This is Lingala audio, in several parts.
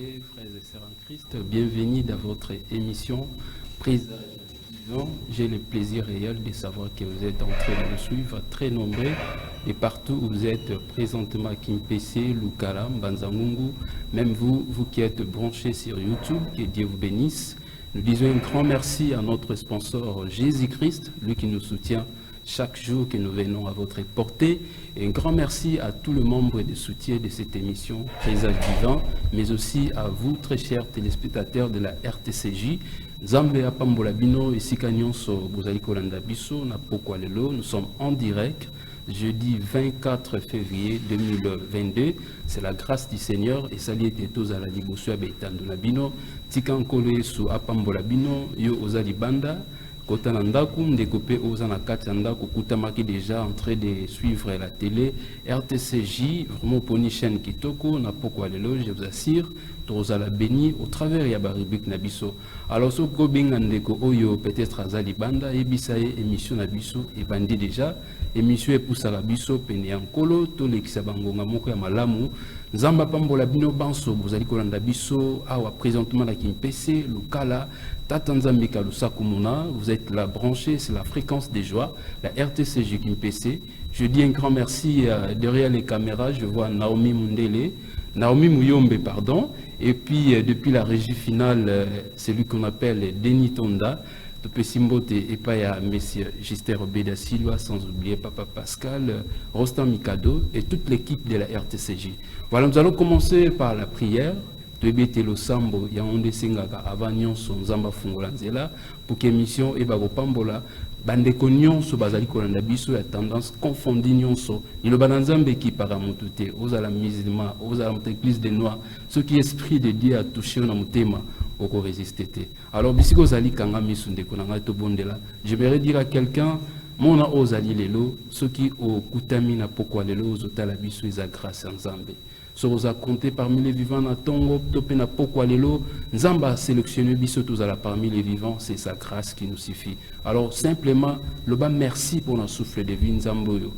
bien-aimés, frères et sœurs en Christ, bienvenue dans votre émission Prise Vivant. J'ai le plaisir réel de savoir que vous êtes en train de nous suivre, très nombreux, et partout où vous êtes présentement à Kimpese, Lukala, Banzamungu, même vous qui êtes branchés sur YouTube, que Dieu vous bénisse. Nous disons un grand merci à notre sponsor Jésus-Christ, lui qui nous soutient chaque jour que nous venons à votre portée. Et un grand merci à tous les membres de soutien de cette émission Présage Vivant, mais aussi à vous, très chers téléspectateurs de la RTCJ. Nzambe apambola bino esika nyonso bozali kolanda biso na pokwa lelo. Nous sommes en direct jeudi 24 février 2022. C'est la grâce du Seigneur et sali ete tozala liboso ya betando na bino tika nkolo Yesu apambola bino yo ozali banda kota na ndaku ndeko pe oza na kati ya ndaku kutamaki déjà en train de suivre la télé RTCJ, vraiment poni chaîne kitoko na pokwa lelo. Je vous assure tozala béni au travers ya baribik na biso. Alors so ko benga ndeko oyo peut-être azali banda ebisa ye émission na biso et bandi déjà émission epusaka biso pene ya nkolo to lekisa bangonga moko ya malamu. Nzamba pambola bino banso bozali kolanda biso awa présentement na Kimpese Lukala Tata Nzambe Kalusakumuna. Vous êtes là branché, c'est la fréquence des joies, la RTCJ Kimpese. Je dis un grand merci derrière les caméras. Je vois Naomi Mouyombe, pardon. Et puis depuis la régie finale, celui qu'on appelle Denis Tonda, Simbote et Paya, messieurs Gister Obeda Silva, sans oublier Papa Pascal, Rostan Mikado et toute l'équipe de la RTCJ. Voilà, nous allons commencer par la prière. Tobete lo sambo ya onde singaka avant nyonso nzamba fungola nzela pour que mission e ba pambola bande ko nyonso bazali kolanda biso ya tendance confondi nyonso ilo banzambe ki para mutute ozala musulman ozala église des noirs ce qui esprit de Dieu a touché na mutema oko résister. Alors bisiko zali kanga misu ndeko na ngato bondela. J'aimerais dire à quelqu'un mona ozali lelo ce qui au kutami na pokwa lelo ozotala biso eza grâce à nzambe. Soza compté parmi les vivants na tongo topé na pokwa lelo nzamba a sélectionné biso tozala parmi les vivants, c'est sa grâce qui nous suffit. Alors simplement le bas merci pour notre souffle de vie nzamboyo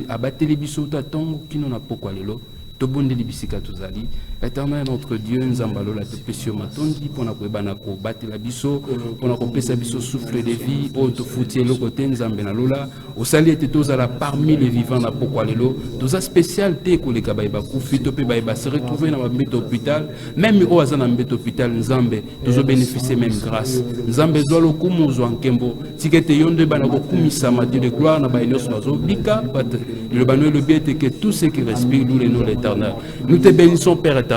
abateli biso ta tongo kino na pokwa lelo tobonde libisika tozali. Éternel notre Dieu nzambalo la topesio matondi pona koebana ko batela biso pona ko pesa biso souffle de vie o to futie le côté nzambe na lola o sali ete tozala parmi les vivants na pokwa lelo toza spécialité ko leka ba kufi to pe ba se retrouver na mbeto hôpital même o azana mbeto hôpital nzambe tozo bénéficier même grâce nzambe zolo kumuzo nkembo tikete yonde bana ko kumisa Dieu de gloire na ba iloso bazo bika bat le bano le bien que tout ce qui respire nous les noms l'Éternel. Nous te bénissons Père éternel.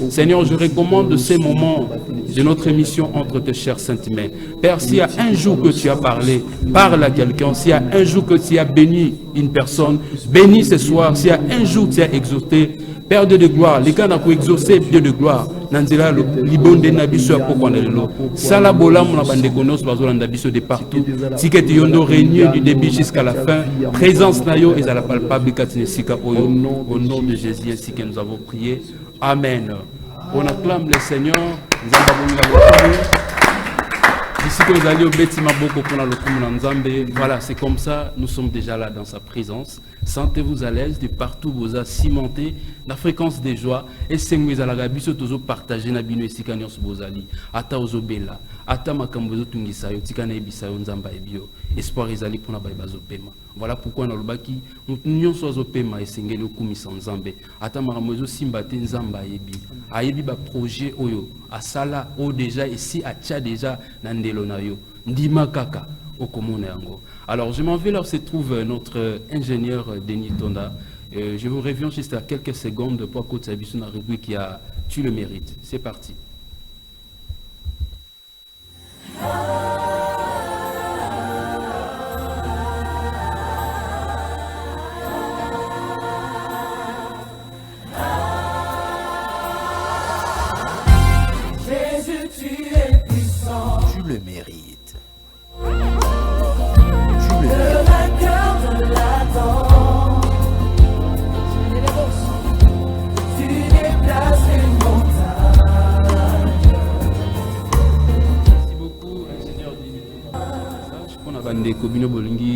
Seigneur, je recommande ces moments de notre émission entre tes chères saintes mains. Père, s'il y a un jour que tu as parlé, parle à quelqu'un. S'il y a un jour que tu as béni une personne, bénis ce soir. S'il y a un jour que tu as exaucé, Père Dieu de gloire, les gars n'ont pas exaucé Dieu de gloire. Nanzela le libonde nabiso ya pokwa lelo. Sala bolam na bande konos bazola ndabiso de partout. Tiketi yondo régner du début jusqu'à la fin. Présence na yo et à la palpable katinesika oyo. Au nom de Jésus ainsi que nous avons prié. Amen. On acclame le Seigneur. Voilà, c'est comme ça, nous sommes déjà là dans sa présence. Sentez-vous à l'aise de partout, vous a cimenté la fréquence des joies. Et c'est nous à la gabiso toujours partager na bino esika nyonso bozali. Ata ozobela, ata makambozo tungisayo, tikana ebisayo nzamba ebio. Espoir ezali pona bazo pema. Voilà pourquoi na lobaki nyonso azopema esengeli okumisa nzambe. Ata maramozo simbate nzamba ebi. Ayebi ba projet oyo asala o déjà ici a tcha déjà na ndelo na yo. Ndima kaka okomona yango. Alors je m'en vais là où se trouve notre ingénieur Denis Tonda. Je vous reviens juste à quelques secondes pour que tu aies une rubrique qui a tu le mérites. C'est parti. Jésus, tu es puissant. Tu le mérites. Le vainqueur de l'Adam. Tu déplaces les montagnes. Merci beaucoup, ingénieur Denis. Je connais bande Kobino Bolingi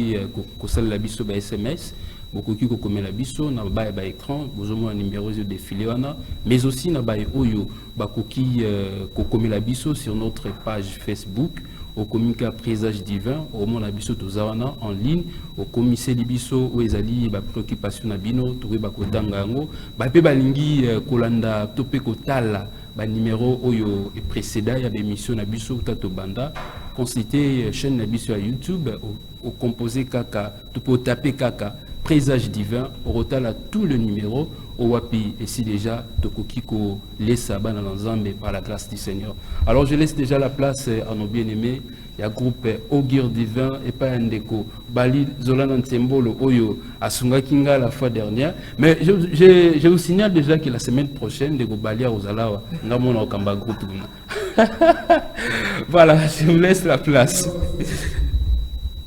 Kosal Labiso SMS. bokoki kokomela biso na baye ba écran bozomona numéro de défilé wana, mais aussi na baye oyo bakoki kokomela biso sur notre page Facebook au communiqué présage divin au monde abisso tozawana en ligne au commissaire libiso ou ezali ba préoccupation na bino towe ba kodanga ngo ba pe balingi kolanda topé kotala ba numéro oyo et précédent ya émission na biso tato banda consulter chaîne na biso à YouTube au composé kaka tu peux taper kaka présage divin au rotala tout le numéro au wapi et si déjà tokokiko laisse bana nzambe par la grâce du Seigneur. Alors je laisse déjà la place à nos bien-aimés. Il y a groupe Augure divin et pas Ndeko Bali Zolana Ntembolo Oyo Asunga Kinga la fois dernière. Mais je vous signale déjà que la semaine prochaine de Bali aux Alawa Namona Okamba groupe. Voilà, je vous laisse la place.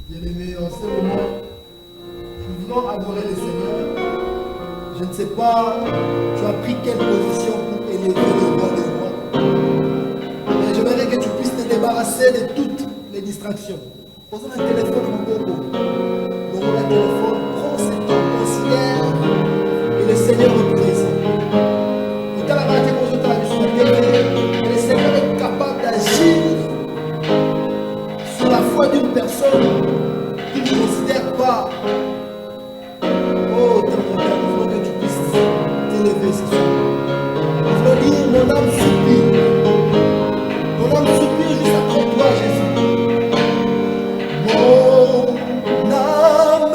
Bien-aimés, en ce moment, nous voulons adorer le Seigneur. Je ne sais pas, tu as pris quelle position pour élever le roi des rois. Mais j'aimerais que tu puisses te débarrasser de toutes les distractions. Posons un téléphone en bobo. Donc on a un téléphone, prends ce temps, considère et le Seigneur est présent. Et dans la matinée, le Seigneur est capable d'agir sur la foi d'une personne qui ne considère pas. Oh, dans mon que tu puisses t'élever ce soir. Je veux dire, mon âme soupire. Mon âme soupire juste après toi, Jésus. Mon âme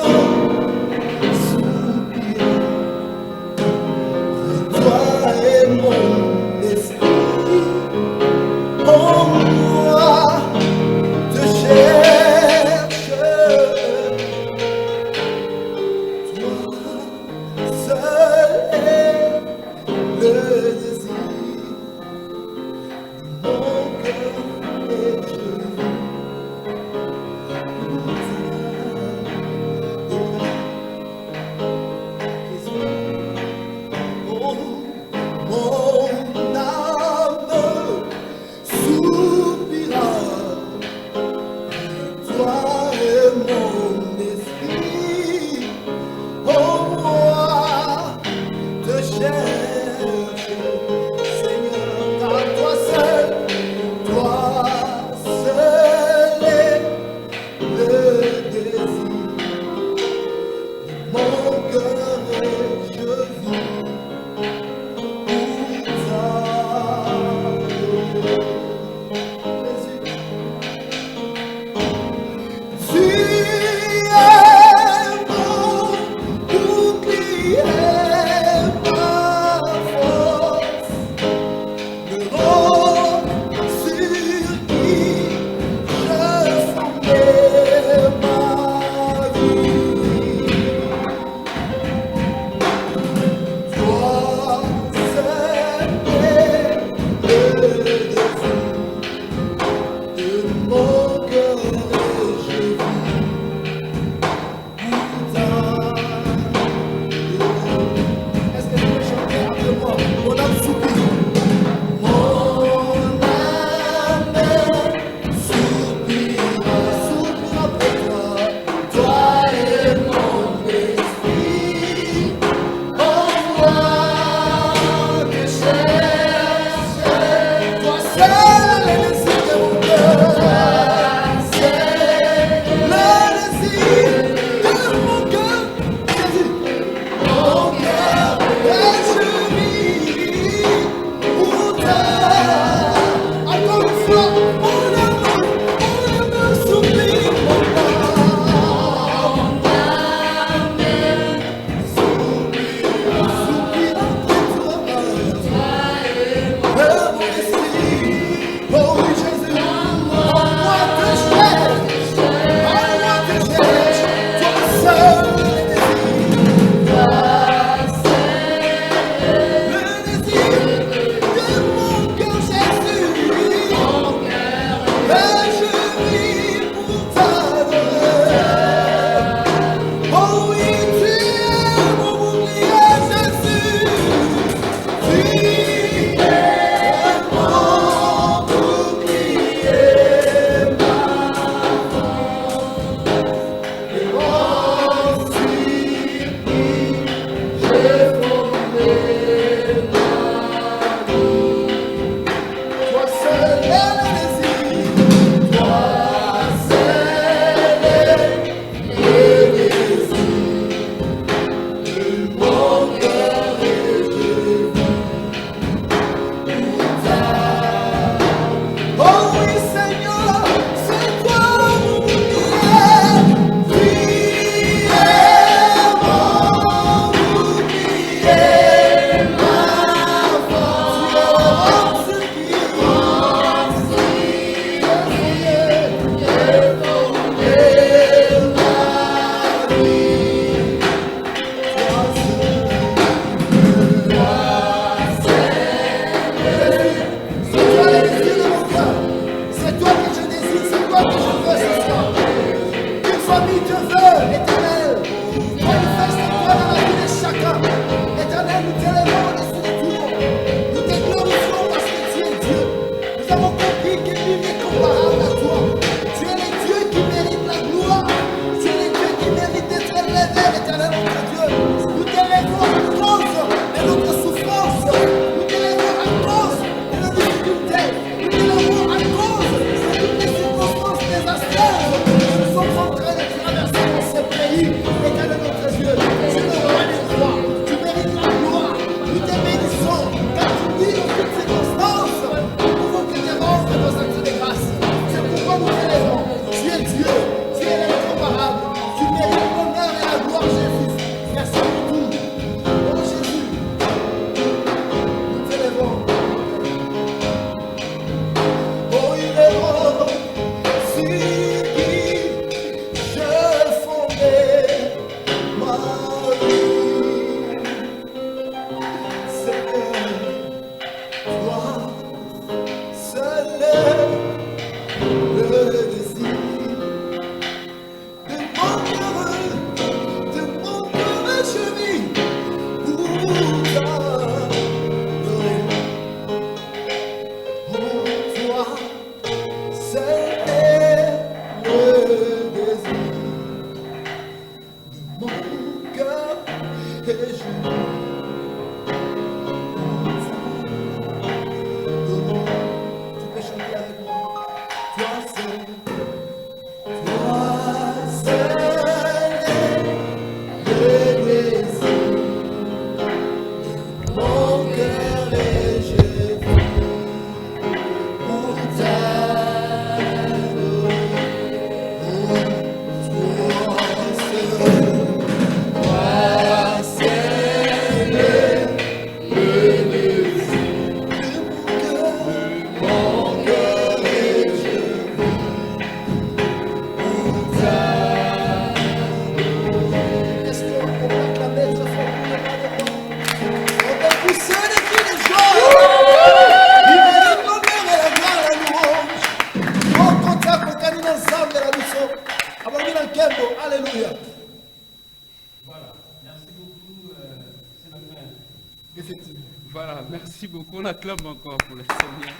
seul est le désir de mon cœur, je vis pour t'adorer. Oh, toi, seul est le désir de mon cœur et je vis. Tu peux chanter avec moi. Toi seul est le désir de mon cœur et je vis pour t'adorer. Oh, toi seul est le désir de mon cœur et je vis pour t'adorer. Est-ce qu'on peut acclamer très fort pour le Père? On peut pousser les cris de joie. Il mérite l'honneur et la gloire et la louange. On compte à Kokani ensemble la mission. Abandonne le Kembo. Alléluia. Voilà, merci beaucoup, c'est la fin. Effectivement. Voilà, merci beaucoup. On acclame encore pour le Seigneur.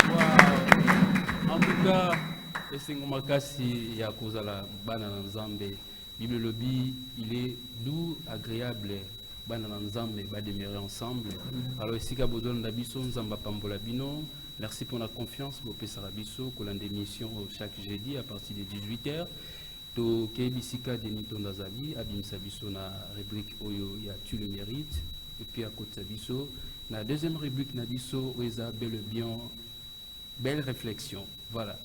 Wow. En tout cas, le Seigneur Makasi Yakozala Bana Nzambe, Bible Lobby, il est doux, agréable. Bana Nzambe va demeurer ensemble. Alors ici, Kabodon Dabiso, Nzamba Pambola Bino. Merci pour la confiance, Bopé Sarabiso, qu'on a des missions chaque jeudi à partir de 18h. To Kebisika Denito Nazali, Abim Sabiso na rubrique Oyo, ya tu le mérites. Et puis à côté Sabiso, la deuxième rubrique Nabiso, Oeza Bel Bien, belle réflexion. Voilà.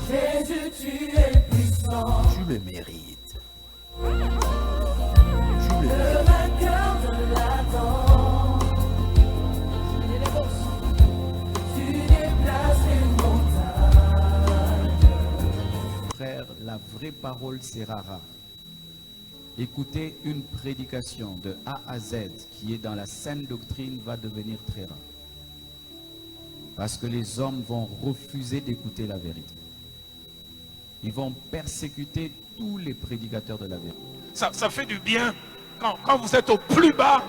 Jésus, tu es puissant, Tu le mérites. le vainqueur de l'Adam. Tu déplaces les montagnes. Frère, la vraie parole c'est rare. Écouter une prédication de A à Z qui est dans la saine doctrine va devenir très rare. Parce que les hommes vont refuser d'écouter la vérité. Ils vont persécuter tous les prédicateurs de la vérité. Ça fait du bien quand vous êtes au plus bas.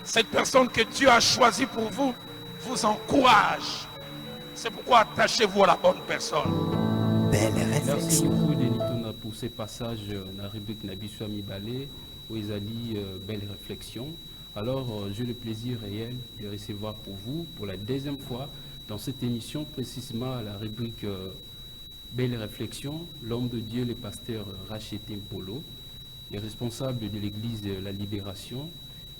Cette personne que Dieu a choisie pour vous vous encourage. C'est pourquoi attachez-vous à la bonne personne. Belle Merci réflexion. beaucoup, Denitona, pour ces passages dans la rubrique Nabisou Amibale, où ils allient belle réflexion. Alors, j'ai le plaisir réel de recevoir pour vous, pour la deuxième fois, dans cette émission, précisément à la rubrique Belle réflexion, l'homme de Dieu, le pasteur Racheté Polo, les responsables de l'église de la Libération,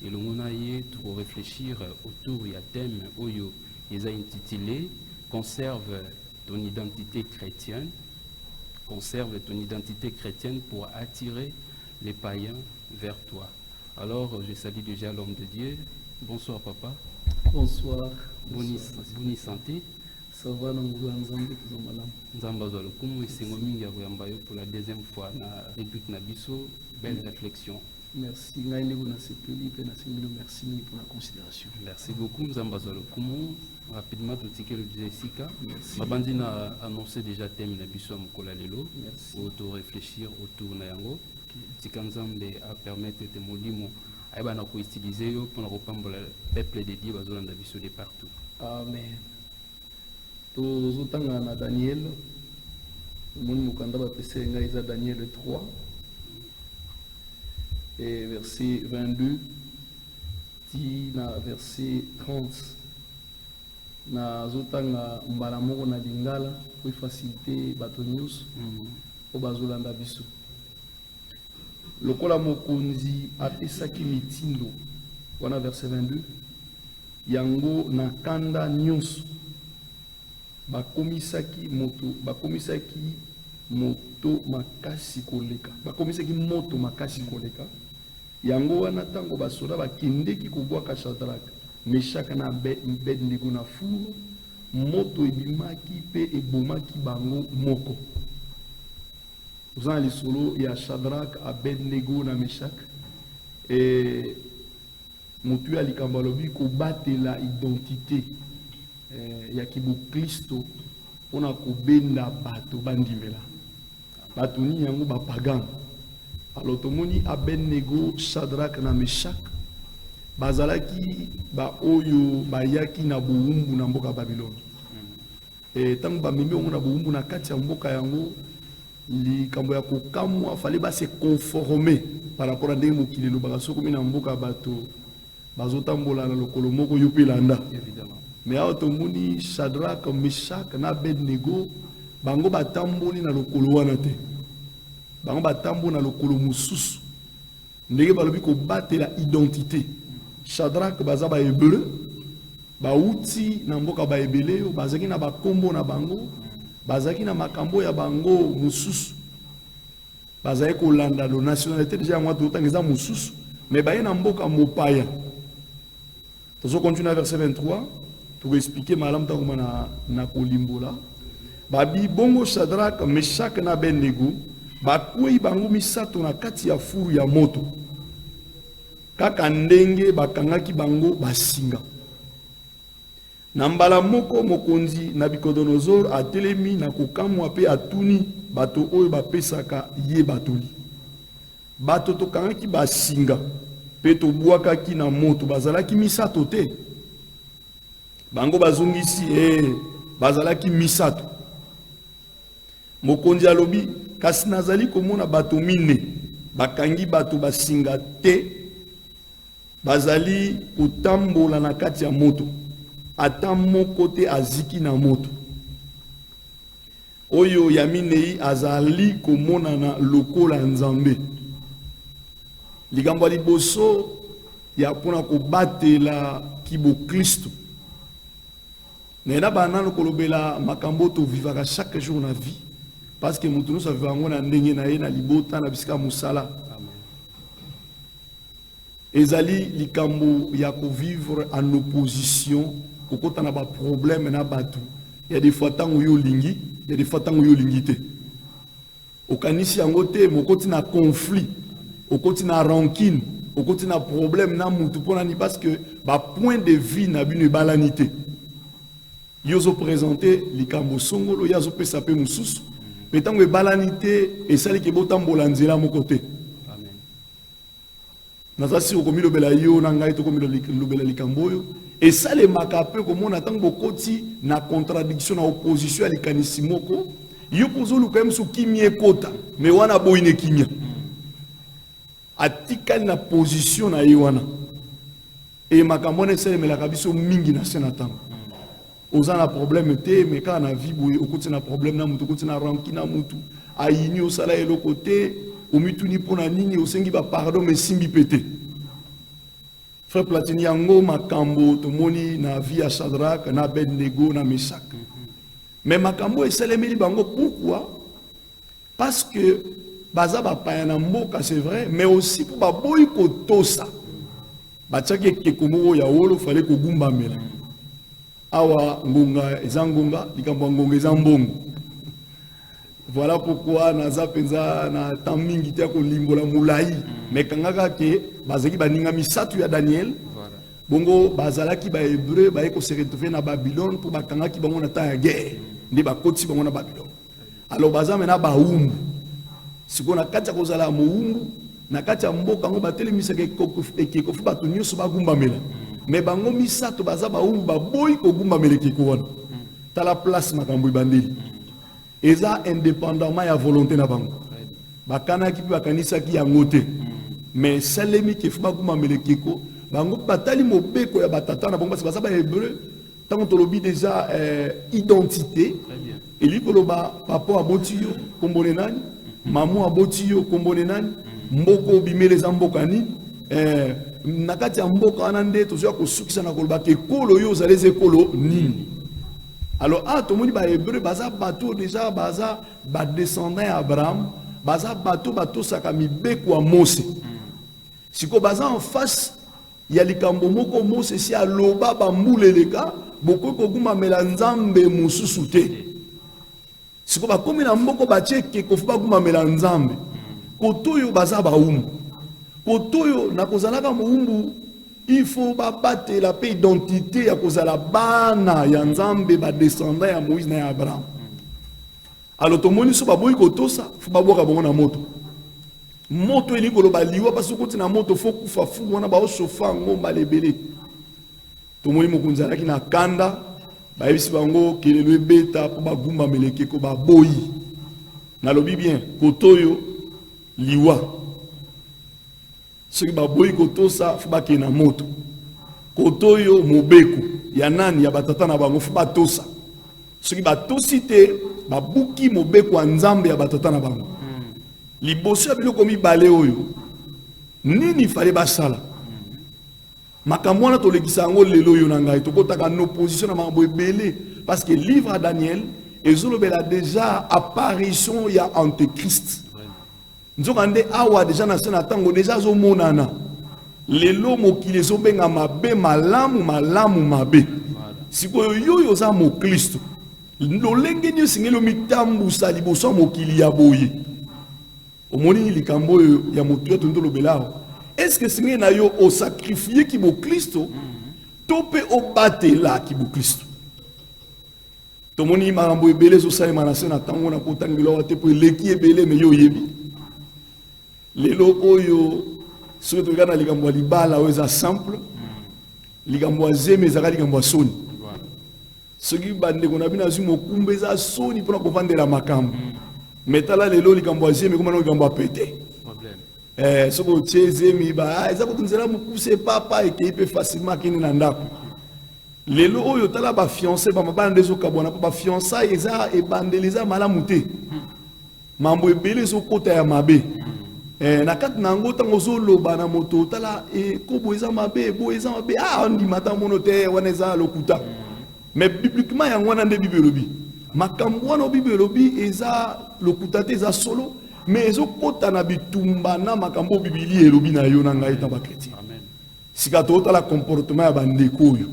et le monaïe pour réfléchir autour du thème Oyo, ils ont intitulé Conserve ton identité chrétienne. Conserve ton identité chrétienne pour attirer les païens vers toi. Alors, je salue déjà l'homme de Dieu. Bonsoir, papa. Bonsoir. Boni santé. Ça va, nous sommes Nzamba Zwa Lokumu, Esengo Mingi ya Koyamba yo pour la deuxième fois na rubrique Nabiso. Belle réflexion. Merci. Merci pour la considération. Merci beaucoup, Nzamba Zwa Lokumu. Rapidement, tout ce que le Jessica. Merci. Mabandi a annoncé déjà thème Nabiso Amukola Lelo. Merci. Pour réfléchir autour de Yango. Tikanzambe a permettre de molimo aïba ko utiliser yo pour repambola peuple de Dieu bazolanda biso de partout. Amen. Tozotanga na Daniel. Moni mukanda ba pese nga isa Daniel 3 et verset 22 ti na verset 30. Na zotanga mbala moko na lingala pour faciliter bato news po bazolanda biso. Lokola mokonzi apesaki mitindo wana verset 22 yango na kanda nyonso bakomisaki moto makasi koleka yango wana ntango basoda bakendeki kobwaka Shadraka Meshak na Abednego na four, moto ebimaki pe ebomaki bango moko. Vous avez les solos, il y a Shadrach, Abednego na Meshak. Et motu ya likambo alobi kobatela identité ya Kristo pona kobenda bato bandimela. Bato ni yango ba pagan. Alors tomoni Abednego, Shadrach na Meshak bazalaki ba oyo bayaki na buumbu na mboka Babylone. Et tango ba mimi na buumbu na kati ya mboka yango likambo ya kokamwa fallait ba se conformer par rapport à ndenge mokili lo baka soko mina mboka bato bazotambola na lokolo moko yopelanda. Évidemment. Mais automoni Shadrach, Meshak na Abednego bango batamboli na lokolo wana te. Bango batambo na lokolo mususu. Ndenge balobi ko batela identité. Shadrach baza ba hébreu ba uti na mboka ba ebeleyo bazaki na bakombo na bango bazaki na makambo ya bango mususu bazaki kolanda lo nationalité déjà moi tout tangeza mususu mais ba na mboka mopaya. Tozo continuer verset 23 pour expliquer malam tangoma na kolimbola babi bongo Shadrach, Meshak na Abednego bakwei bango misato na kati ya furu ya moto kaka ndenge bakangaki bango basinga. Na mbala moko mokonzi Nabucodonosor atelemi na kokamwa pe atuni bato oyo bapesaka ye batoli. Bato tokangaki basinga pe tobwakaki na moto bazalaki misato te. Bango bazongisi bazalaki misato. Mokonzi alobi kasi nazali komona bato mine bakangi bato basinga te bazali kotambola na kati ya moto ata moko te aziki na moto oyo ya minei azali komona na lokola nzambe likambo liboso ya pona kobatela kibo Kristo nena banano kolobela makambo to vivaka chaque jour na vie parce que mutu nous savons na ndenge na ye na libota na bisika musala. Ezali likambo ya ko vivre en opposition kokota na ba problème na batu. Il y a des fois tango yo lingi, il y a des fois tango yo lingite. Okanisi yango te mokoti na conflit, okoti na rancune, okoti na problème na mutu pona ni parce que ba point de vue na bino balanité. Yozo présenter likambo songolo yazo pesa pe mususu. Mais tango balanité et celle qui botambola nzela mo côté. Nazasi okomi lobela yo na ngai to komi lobela likamboyo et ça les makape comme on attend beaucoup na contradiction na opposition à likanisi moko yo pozolu quand même so kimie kota mais wana boine kimia atikali na position na wana et makambo na sele melaka biso mingi na senatan ozana problème te mais quand na vie boye okoti na problème na mutu okoti na ranki na mutu ayini osala eloko te omituni pona nini osengi ba pardon mais simbi pété. Frère Platini yango makambo tomoni na vie ya Shadrach na Abednego na Meshak. Mais makambo eselemeli bango pourquoi? Parce que baza ba payana mboka c'est vrai mais aussi pour ba boy ko tosa. Ba tchake kekomo ya wolo fallait ko gumba mela. Awa ngonga ezangonga likambo ngonga ezambongo. Voilà pourquoi naza penza na tamingi te ko limbola mulai mais kangaka ke bazaki baninga misatu ya Daniel bongo bazalaki ba hébreu ba eko se retrouver na Babylone pour bakangaki bango na temps ya guerre ndi bakoti bango na Babylone alors bazame na baumbu siko na kati ko zala muumbu na kati ya mboka ngo batelemisa ke kofu batu nyuso bagumba mela mais bango misatu baza baumbu baboyi ko gumba meleke ko wana ta la place makambo ibandeli eza indépendamment ya volonté na bango bakana ki bakanisa ki yango te mais salemi ke fuba kuma melekeko bango batali mobeko ya batata na bango parce que baza ba hébreu tant to lobi déjà identité et li koloba papa aboti yo kombone nani maman aboti yo kombone nani mboko bimele za mboka ni nakati ya mboka wana nde tozoya kosukisa na koloba ke kolo yo zaleze kolo nini. Alors, tout le monde est hébreu, baza bateau déjà, baza descendant Abraham, baza bateau sakami beko a Mose. Si ko baza en face ya likambo moko Mose si aloba bambuleleka boko koguma melanzambe mususu te siko bakomi na mboko bacheke kofuba guma melanzambe kotoyo baza baumbu kotoyo na kozalaka muumbu il faut battre la paix identité ya kozala bana ya nzambe ba descendant ya Moïse na ya Abraham alors tomoni so baboyi kotosa fu baboka bongo na moto moto eli koloba liwa parce que na moto faut kufa fu wana ba osofa ngomba lebele tomoni mokunzi alaki na kanda bayebisi bango kelelo ebeta po bagumba meleke ko baboyi nalobi bien kotoyo liwa soki baboyi kotosa fu bakende na moto kotoyo mobeko ya nani ya batata na bango fu batosa soki batosi te babuki mobeko ya nzambe ya batata na bango liboso ya biloko mibale oyo nini fale basala makambo wana tolekisa yango lelo oyo na ngai tokotaka na opposition na makambo ebele parce que livre ya Daniel ezolobela déjà apparition ya antéchrist nzoka nde awa déjà na se na ntango déjà azomonana lelo mokili ezobenga mabe malamu malamu mabe sikoyo yoyo oza moklisto lolenge nio esengeli omitambusa liboso ya mokili ya boye omoni likambo oyo ya motu ya tondolobela awa est-ce que sengeli na yo osakrifie ki boklisto to mpe obatela ki boklisto tomoni makambo ebele ezosalema na se na ntango na kotangela awa te mpo eleki ebele me yo oyebi lelo oyo soki toyeka na likambo ya libala oyo eza simple likambo ya zeme ezaka likambo ya soni soki bandeko na bino azwi mokumba eza soni mpona kovandela makambo me tala lelo likambo ya zeme ekoma na likambo ya pete soki otie zemi eza kotunzela mokuse papa ekei mpe facilement akende na ndako lelo oyo tala bafiance bamabana nde ezokabwana mpo bafiançai eza ebandeli eza malamu te mambo ebele ezokota ya mabe na kati na yango ntango ozoloba na moto tala kobo eza mabe bo eza mabe ondima ta mono te wana eza lokuta mais bibliquement yango wana nde bible elobi makambo wana bible elobi eza lokuta te eza solo mais ezokota na bitumba na makambo bibili elobi na yo na ngai ta bakretien sika totala comportement ya bandeko oyo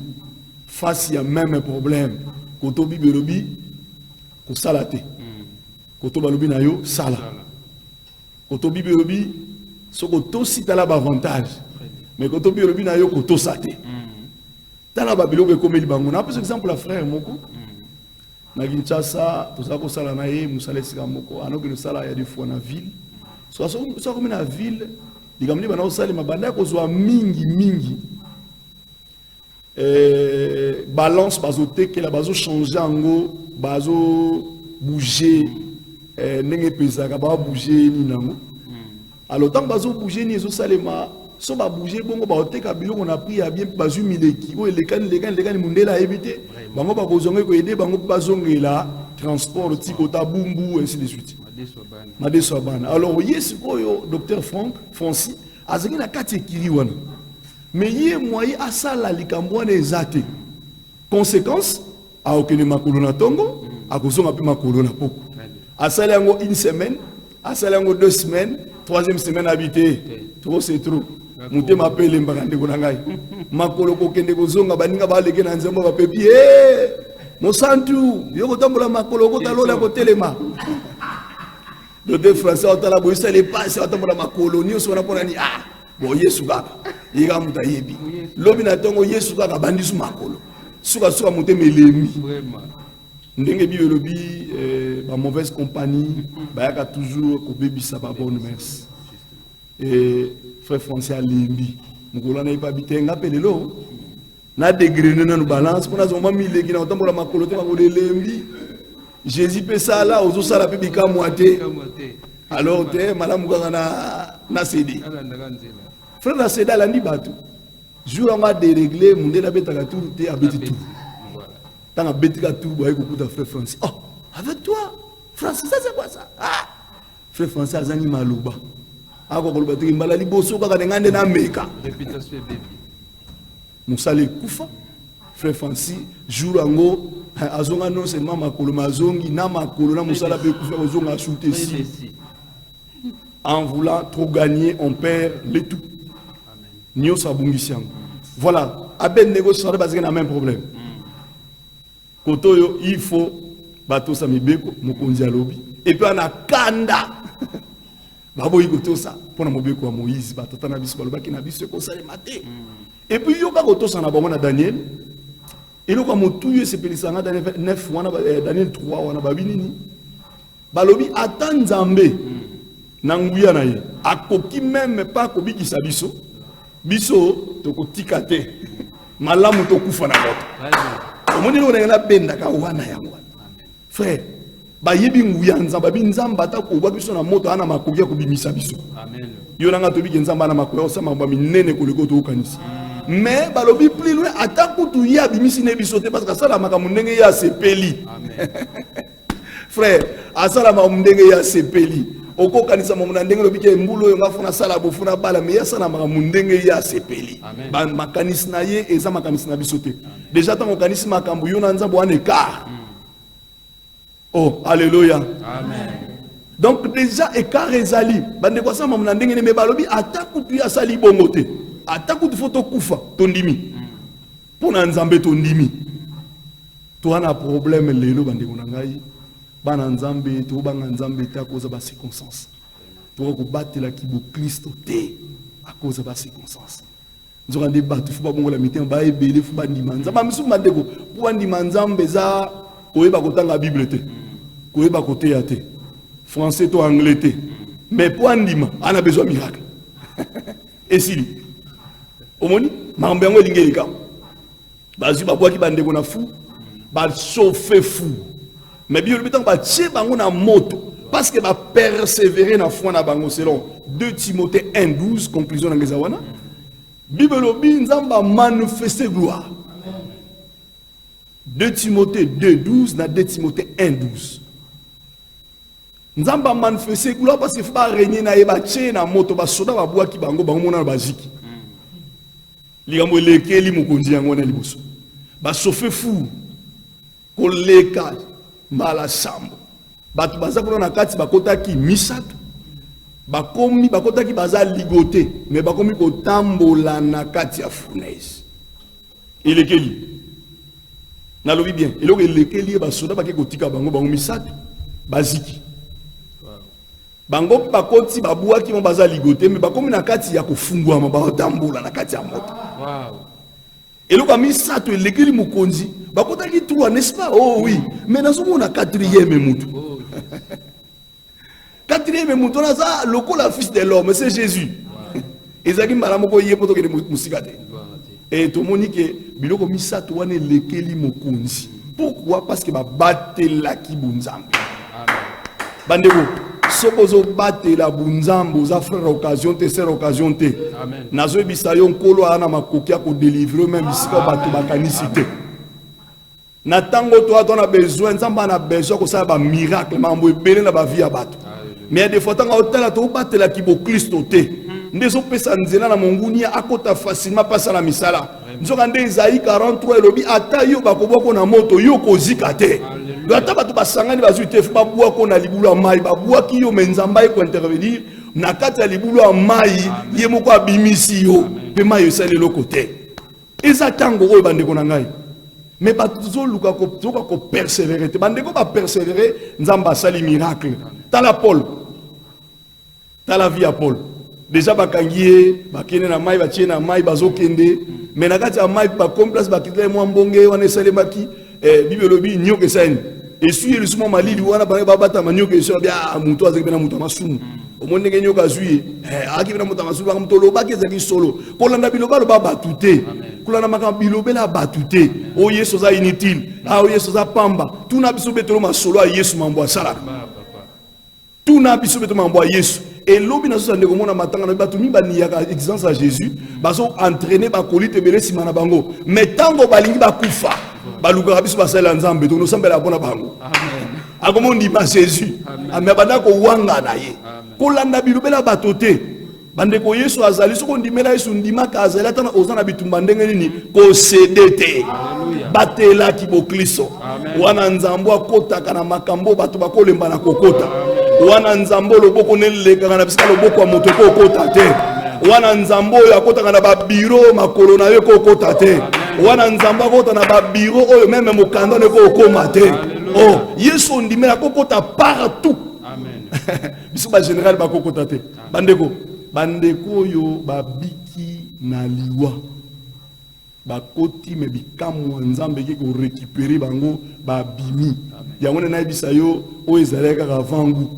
face ya même problème koto bible elobi kosala te koto balobi na yo sala koto bible elobi soko tosi tala bavantage mais koto bible elobi na yo kotosa te tala babiloko ekomeli bango na par exemple la frère moko na Kinshasa tozala kosala na ye mosala esika moko anoki nosala ya des fois na ville so akomi na ville likambo nde bana kosalema banda ya kozwa mingi balance bazotekela bazochange yango bazobouge ndenge epesaka babouge nini nango alors ntango bazobouge nini ezosalema so babouge bongo baoteka biloko na prix ya bien mpe bazwi mileki oyo elekani mundele ayebi te bango bakozonga ekoyede bango mpe bazongela transport ti kota bumbu ainsi de suite madeso ya bana alors ye sikoyo docteur Francis azalaki na kati ekiri wana mais ye moye asala likambo wana eza te conséquence aokende makolo na ntongo akozonga mpe makolo na poko asala yango une semaine asala yango 2 semaines troisième semaine habité trop c'est trop mutema pele mbaka ndeko na ngai makolo kokende kozonga baninga baleke na nzembo bapepi mosantu yo kotambola makolo kotalola kotelema docteur français otala boyisa les passes otambola makolo nyonso wana mpona ni bon yesu kaka yeka mutu ayebi lobi na ntongo yesu kaka bandisu makolo suka motema elemi ndenge bible elobi bamauvaise compagnie bayaka toujours kobebisa babonne mers et frère Français alembi mokolo na ye mpe abitenga mpe lelo na degrene nanu balance mpona azoma mileki na kotambola makolo te makolo elembi jésus mpe sala ozosala mpe bikamwa te alors te malamu kaka na cd frère na cd alandi bato jour yango aderegle mundele abetaka tour te abeti tour ntango abetika tour boye kokuta frère Français avec toi Français ça c'est quoi ça frère Français azangi maloba akokoloba te mbala liboso kaka ndenge na meka mosala ekufa frère Francis jour yango azonga non seulement makolo mazongi na makolo na mosala mpe ekufa ozonga asute si en voulant trop gagner on perd le tout nyonso abungisi yango Voilà. Aben négociation parce qu'il y a le même problème. Kotoyo, il faut bateau samibeko, mokonzi à lobby. Et puis on a kanda. Babo il koto ça. Pour na mobeko à Moïse, batata na biso baloba ki na biso ko sale maté. Et puis yo ba koto ça na bango na Daniel. Et là comme tout c'est pelisanga Daniel 9 wana Daniel 3 wana babinini. Balobi atan Nzambe. Na nguya na ye. Akoki même pas ko bikisa biso. Biso to ko tikate. Malamu to kufa na moto. Omoni lo na benda ka wana yango. Frère, ba yebi nguya Nzamba bi Nzamba ta ko ba biso na moto ana makoki ko bimisa biso. Amen. Yo na ngato bi Nzamba na makoki o sama ba minene ko leko to kanisi. Mais balobi plus loin ataku tu ya bimisi ne biso te parce que ça la makamu ndenge ya sepeli. Amen. Frère, asala ma ndenge ya sepeli. Oko kanisa mamuna ndenge lobi ke mbulo yo ngafuna sala bofuna bala mais ya sala makamu ndenge ya sepeli. Ba makanisi na ye eza makanisi na biso te. Déjà tant makanisi makambu yo na Nzamba wana écart. Oh, alléluia. Amen. Donc déjà écart ezali. Bande kwa sa mamuna ndenge ne balobi ataku tu ya sali bongote. Ataku tu photo kufa tondimi. Pona Nzambe tondimi. To ana problème lelo bande ko ngai. Bana Nzambe to banga Nzambe ta cause ba circonstance. To ko batela ki bo Kristo te à cause ba circonstance. Nzoka ndi batu fu ba bongo la mitin ba ebele fu ba ndima Nzamba misu mandeko po ndima Nzambe za koyeba kotanga Bible te. Koyeba koteya te. Français to anglais te. Mais po ndima ana besoin miracle. Et si omoni mambe yango lingeli ka. Bazu ba bwa ki bandeko na fu ba chauffer fou. Mais bien le temps ba tché bango na moto parce que ba persévérer na foi na bango selon 2 Timothée 1:12 conclusion na ngezawana. Bible obi Nzamba manifester gloire. 2 Timothée 2:12 na 2 Timothée 1:12. Nzamba manifester gloire parce que faut pas régner na yeba tché na moto ba soda ba bwa ki bango bango mona ba ziki. Ligambo lekeli mukonzi yango na liboso. Ba chauffer fou. Koleka mala sambo batu baza kuna na kati bakota ki misato bakomi bakota ki baza ligoté mais bakomi ko tambola na kati ya fournaise elekeli na lobi bien eloko elekeli ba soda bake kotika bango misato baziki bango bakoti babuaki mo baza ligoté mais bakomi na kati ya kofungwa ba tambola na kati ya moto. Wow. Et le misato elekeli mukonzi bakota ki trois n'est-ce pas? Oh oui, mais nous sommes na quatrième mutu. Quatrième mutu na za loko la fils de l'homme, c'est Jésus. Ezaki mbala moko yepo to ke musikate. Et to monike biloko misato wana elekeli mukonzi. Pourquoi? Parce que ba batela ki bunzambe. Amen. Bandeko sokozo batela bunzambo za frère occasion te sœur occasion te. Amen. Nazo bisayo nkolo ana makoki ko délivrer même bisika bato bakanisité. Na tango toi on a besoin Nzamba na besoin ko ça ba miracle mambo ebele na ba vie ya bato. Mais des fois tanga otala to batela ki bo Kristo te. Ndezo pesa nzela na monguni akota facilement pasa na misala. Nzoka nde Isaïe 43 elobi ata yo bakoboko na moto yo kozika te. Ata bato basangani bazwi te fa bua ko na libulu ya mai babua ki yo Nzamba e ko intervenir na kati ya libulu ya mai ye moko abimisi yo pe mai yo sale loko te. Eza tango oyo bandeko na ngai. Mais bato zoluka ko persévérer te bandeko ba persévérer Nzamba sali miracle. Tala Paul. Tala vie à Paul. Déjà bakangiye bakene na mai batie na mai bazokende mais na kati ya mai ba complace bakitele mwa mbonge wana esale maki Bible lobi nyoke sani et suye le sumo malili wana ba bata manyoke so bia muto azaki na muto masumu omonde ke nyoka zuye aki na muto masumu ba mutolo ba kezaki solo kolanda biloba lo ba batute kolanda makamba bilobela batute o Yesu za inutile o Yesu za pamba tuna biso betolo masolo a Yesu mambo asala tuna biso betolo mambo a Yesu. Et l'obi na sosande komona matanga na batu mi bani ya existence à Jésus baso entraîner ba kolite bele simana bango mais tango balingi ba kufa baluka biso basala Nzambe to no sambela bona bango amen akomondi ma Jésus amen banda ko wanga na ye kolanda bilobela batote bande ko Yesu azali soko ndimela Yesu ndima ka azali tana ozana bitumba ndenge nini ko cedete batela ki bo Kristo wana Nzambo akota kana makambo bato bakolemba na kokota wana Nzambo loboko neleka na bisika loboko ya moto ko kota te wana nzambo oyo akotaka na ba bureau makolo na yo ko kota te wana nzambo akota na ba bureau oyo même mokanda ne ko koma te oh yesu ndimela ko kota partout amen biso ba général ba ko kota te bandeko oyo babiki na liwa bakoti me bikamwa nzambe ke ko récupérer bango babimi yango na yebisa yo oyo ezalaka kaka vangu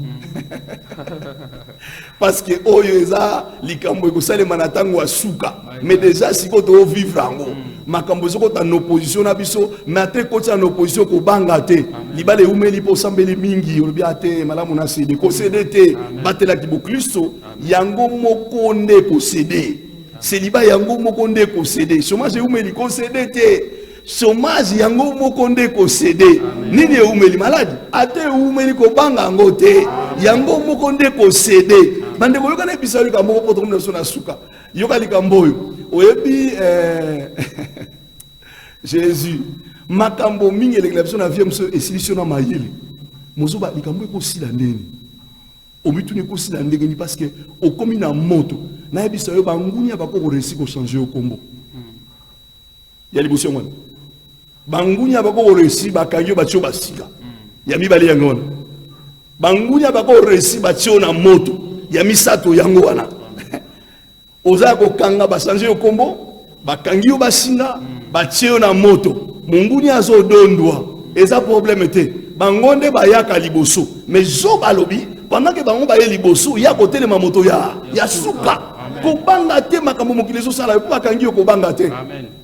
parce que oyo eza likambo ekosalema na ntango ya suka mais déjà siko to vivre yango makambo ezokota na opposition na biso mais ate koti na opposition kobanga te libala eumeli mpo osambeli mingi olobi ate malamu na sede kosede te batelaki bokristo yango moko nde kosede seliba yango moko nde kosede chômage eumeli kosede te chômage yango moko nde kosede nini eumeli maladi ate eumeli kobanga yango te yango moko nde kosede bandeko yoka na ebisa likambo moko poto komina biso na suka yoka likambo oyo oyebi Jésus makambo mingi elekela biso na vie moso esilisi na mayele mozoba likambo ekosila ndeni omituni ekosila ndengeni parce que okomi na moto na ebisa yo bangunia bakoko réussi ko changer okombo ya liboso ngwana bangunia bakoko réussi bakangi batio basika ya mibali yango wana bangunia bakoko réussi batio na moto ya misato yango wana oza ko kanga ba changer okombo bakangi yo basinga batio na moto munguni azo dondwa eza problème te bangonde bayaka liboso mais zo balobi pendant que bango baye liboso ya kote le mamoto ya suka kobanga te makambo mokili zo sala ko bakangi yo kobanga te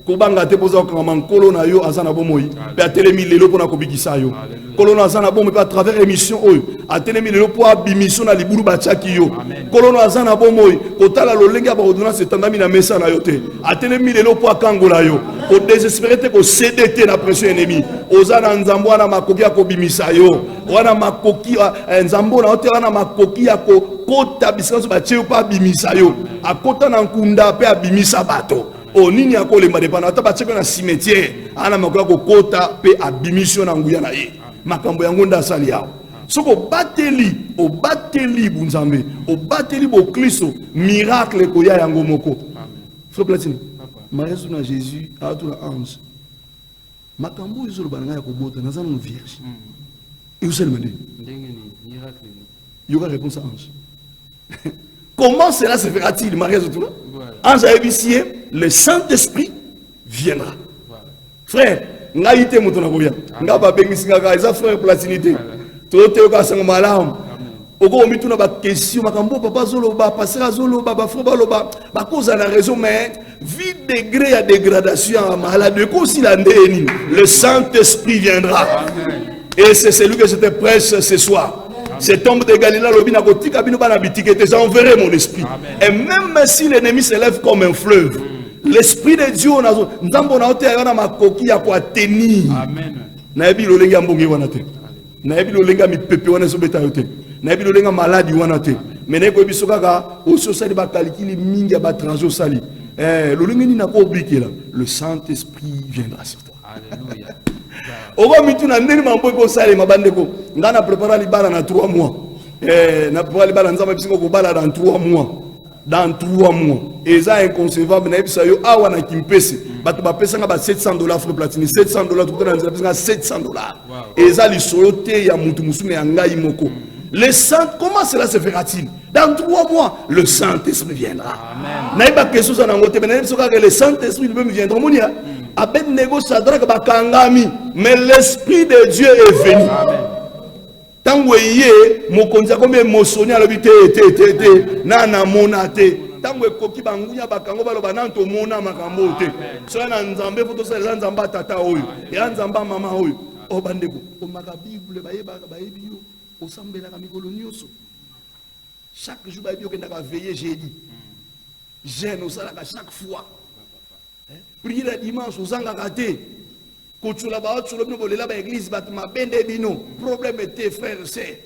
kobanga te poza ko mankolo na yo azana bomoi pe atelemi lelo pona kobikisa yo kolono azana bomoi pe à travers émission oyo atelemi lelo po abimission na libulu bachaki yo kolono azana bomoi kotala lolenge ba ordonnance tandami na mesa na yo te atelemi lelo po akangola yo ko désespérer te ko céder te na pression ennemi ozana nzambo wana makoki ya kobimisa yo wana makoki nzambo na ote wana makoki ya ko kota bisanso bache pa bimisa yo akota na nkunda pe abimisa bato o nini akolemba depana ata bache na cimetière ana makola ko kota pe abimisio na nguya na ye makambo yango nda sali yao soko bateli bunzambe o bateli bo Kristo miracle ko ya yango moko frère Platine mariage na Jésus a tout la ange makambo izolo bananga ya kobota nazana no vierge et vous savez ndengeni miracle il y aura réponse à ange. Comment cela se fera-t-il, mariage tout là? Ange a ébissé, le Saint-Esprit viendra. Voilà. Frère, nga ite moto na koya. Nga ba bengisi nga eza frère Platinité. To te ka sanga malam. Oko mitu na ba question makambo papa zoloba, passer zoloba, ba frère baloba, ba cause na raison mais vie degré à dégradation malade ko si la ndeni. Le Saint-Esprit viendra. Amen. Et c'est celui que je te prêche ce soir. Cet homme de Galilée, j'enverrai mon esprit. Et même si l'ennemi s'élève comme un fleuve, l'esprit de Dieu, Amen. Le Saint-Esprit viendra sur toi. Alléluia. Ogo mituna ndeni mambo ko sale mabandeko ngana prépara libala na 3 mois na prépara libala nzamba bisingo ko bala dans 3 mois et ça inconcevable na bisa yo awa na kimpese bato ba pesa nga ba $700 frère Platine $700 tout dans nzamba $700 et ça li soloté ya mutu musune ya ngai moko le saint comment cela se fera-t-il dans 3 mois le Saint-Esprit viendra amen na iba question ça na ngote mais na biso ka le Saint-Esprit lui-même viendra monia Abednego Shadrach bakangami mais l'esprit de Dieu est venu. Tango yé mokonzi akombe émotionné alobi te na mona te tango ekoki bangunya bakango baloba nanto mona makambo te so na nzambe foto sa nzamba tata oyo ya nzamba mama oyo o bandeko o maka bible bayeba bayebi yo osambela ka mikolo nyonso chaque jour bayebi yo kendaka veiller jeudi jeûne osalaka chaque fois prier dimanche aux angakate kochula ba ochulo bino bolela ba église bat mabende bino problème était frère c'est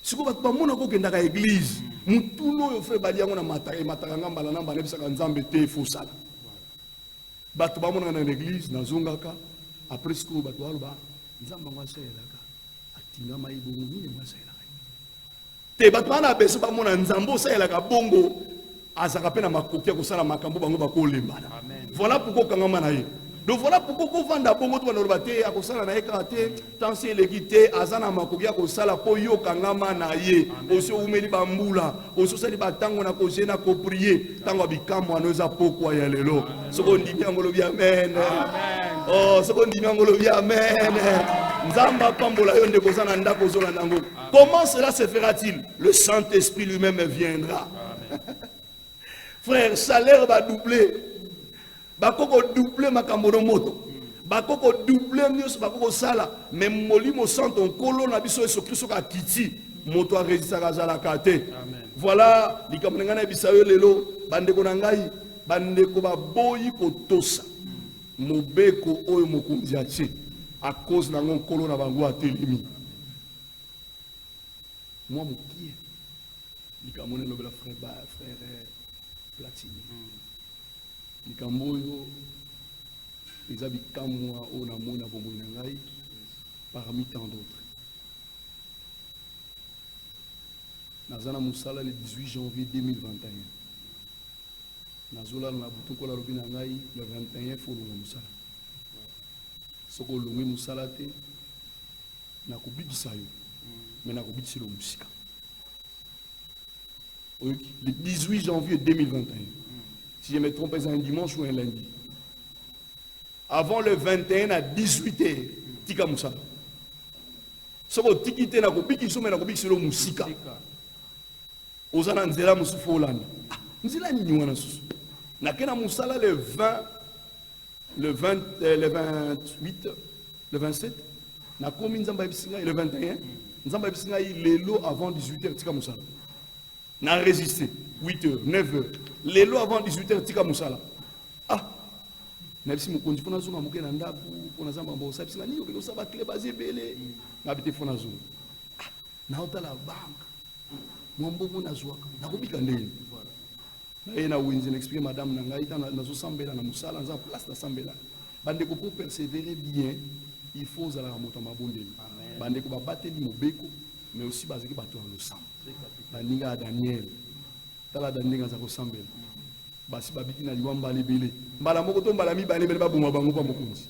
siko bat ba mona ko kenda ka église mutuno yo frère bali yango na mataka ngambala namba na bisaka nzambe te fo sala bat ba mona na église na zongaka après ce que bat ba nzamba ngwa selaka atinga mayibo ngini ngwa selaka te bat bana beso ba mona nzambo selaka bongo azaka na makoki ko sala makambo bango bakolemba. Voilà pourquoi kangama na ye. Donc voilà pourquoi ko vanda bongo to na robate ya ko sala na ye kate tansi l'équité azana makoki ko sala po yo kangama na ye. Oso umeli bambula, oso sali batango na ko jena ko prier, tango bikamwa noza pokwa ya lelo. Soko ndimi ngolo bi amen. Oh, soko ndimi ngolo bi amen. Nzamba pambola yo ndeko zana ndako zo na nango. Comment cela se fera-t-il? Le Saint-Esprit lui-même viendra. Frère, salaire va doubler. Bakoko doubler makambono moto. Bakoko doubler mieux bakoko sala. Mais molimo sant on kolo na biso so Kristo ka kiti. Moto a résisté à la kate. Voilà, likamnanga na bisayo lelo bandeko na ngai, bandeko ba boyi ko tosa. Mobeko oyo mokunzi atie à cause na ngon kolo na bango atelemi. Moi mon pied. Likamone lo bela frère Platini. Likambo yo eza bikamwa o na mona bomoi na ngai parmi tant d'autres. Nazana musala le 18 janvier 2021. Nazola na butuko la robina ngai le 21 fo longa musala. Soko longa musala te na kubikisa yo. Mais na kubikisa lo musika. Le 18 janvier 2021. Si je me trompe, c'est un dimanche ou un lundi. Avant le 21 à 18h, tika musala. Soko tikite na kubiki so me na kubiki selo musika. Ozana nzela musufu olanda. Nzela ni wana susu. Na kena musala le 20 le 28 le 27 na komi nzamba bisinga le 21 nzamba bisinga lelo avant 18h tika musala. Na résisté 8h 9h lelo avant 18h tika musala. Ah Nabisi mukonzi pona zuma mukena ndaku pona zamba mbo sabisinga ni yokelo saba kile bazebele ngabite fona zuma. Ah na otala banka mwambo mona zwaka nakubika ndeni. Et na winzi n'explique madame nangai na zo sambela na musala nza place na sambela. Bande ko pour persévérer bien, il faut zala moto mabondeli. Bande ko ba bateli mobeko mais aussi bazeki bato na losam. Baninga Daniel. Tala Daniel za ko sambela. Basi babiki na liwamba lebele. Mbala moko to mbala mi bale bele ba boma bango pa mokonzi.